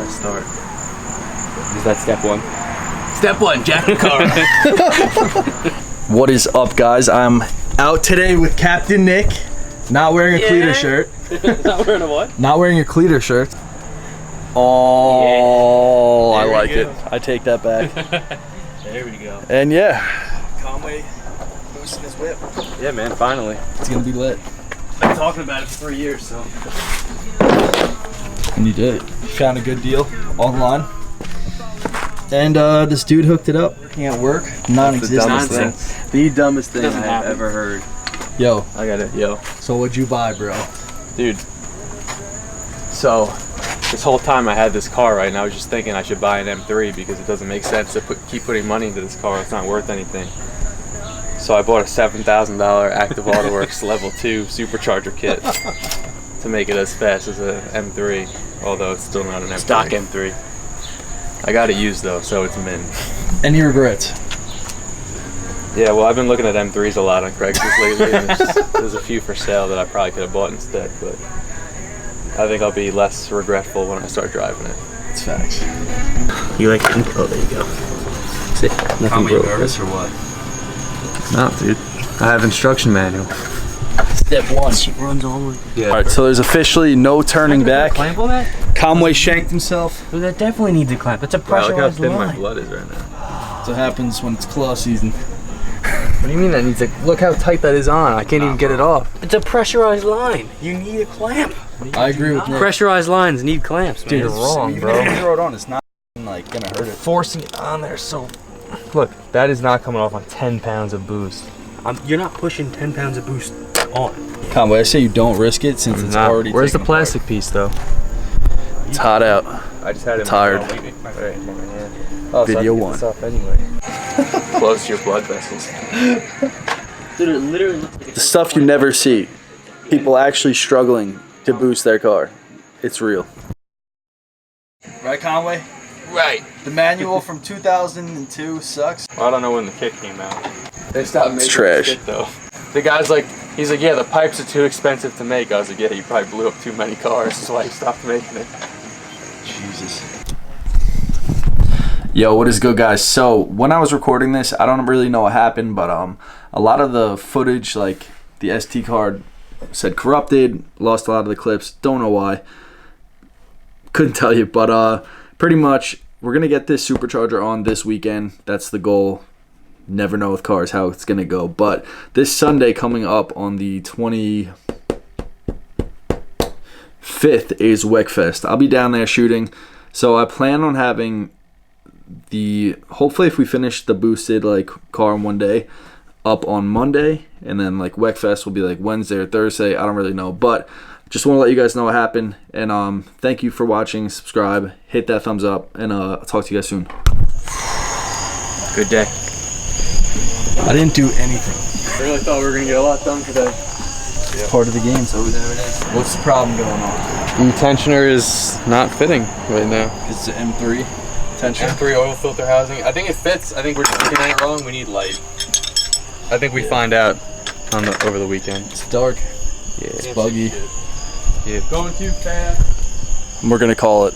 I start? Is that step one? Step one, jack the car. What is up, guys? I'm out today with Captain Nick. Not wearing a cleater shirt. Not wearing a what? Not wearing a cleater shirt. Oh, yeah. I like it. I take that back. There we go. And yeah, Conway boosting his whip. Yeah, man, finally. It's gonna be lit. I've been talking about it for 3 years, so. And you did. Found a good deal online. And this dude hooked it up. Working at work. Non-existent. The dumbest thing I've ever heard. Yo. I got it. Yo. So what'd you buy, bro? Dude. So, this whole time I had this car, right, and I was just thinking I should buy an M3 because it doesn't make sense to keep putting money into this car. It's not worth anything. So I bought a $7,000 Active Autowerke Level 2 supercharger kit to make it as fast as a M3, although it's still not an M3. Stock M3. I got it used though, so it's mint. Any regrets? Yeah, well, I've been looking at M3s a lot on Craigslist lately, and there's a few for sale that I probably could have bought instead, but I think I'll be less regretful when I start driving it. It's facts. You like it? Oh, there you go. See, nothing Are you broke. nervous or what? No, dude. I have instruction manual. Step one. She runs all the way. Yeah. Alright, so there's officially no turning back. Clamp on that? Conway shanked himself. Well, that definitely needs a clamp. It's a Wow, look how pressurized thin my line. blood is right now. That's what happens when it's claw season. What do you mean that needs a... Look how tight that is on. I can't even get it off. It's a pressurized line. You need a clamp. I agree with Nick. Pressurized lines need clamps, man. Dude, you're wrong, even bro. if you throw it on, it's not like gonna hurt it. Forcing it on there so... Look, that is not coming off on 10 pounds of boost. You're not pushing 10 pounds of boost on. Conway, I say you don't risk it since it's already. Where's the taken plastic piece though? apart. It's hot out. I just had it. Tired. Video one. Anyway. Close to your blood vessels. Dude, it literally looks like The stuff you never see. People actually struggling to boost their car. It's real. Right, Conway? Right. The manual from 2002 sucks. Well, I don't know when the kit came out. They stopped making trash. the kit though. The guy's like, he's like, yeah, the pipes are too expensive to make. I was like, yeah, you probably blew up too many cars. That's why he stopped making it. Jesus. Yo, what is good, guys? So when I was recording this, I don't really know what happened, but a lot of the footage, like the SD card said corrupted, lost a lot of the clips. Don't know why. Couldn't tell you, but pretty much we're gonna get this supercharger on this weekend. That's the goal. Never know with cars how it's gonna go, but this Sunday coming up on the 25th is Wreckfest. I'll be down there shooting, so I plan on having hopefully if we finish the boosted like car in one day, up on Monday, and then like Wreckfest will be like Wednesday or Thursday. I don't really know, but just want to let you guys know what happened, and thank you for watching. Subscribe, hit that thumbs up, and I'll talk to you guys soon. Good day. I didn't do anything. I really thought we were gonna get a lot done today. Yeah. Part of the game, so there it is. What's the problem going on? The tensioner is not fitting right now. It's the M3 tensioner. M3 oil filter housing. I think it fits. I think we're just looking at it wrong. We need light. I think we find out over the weekend. It's dark. Yeah. It's buggy. Yeah. Going too fast. We're gonna call it.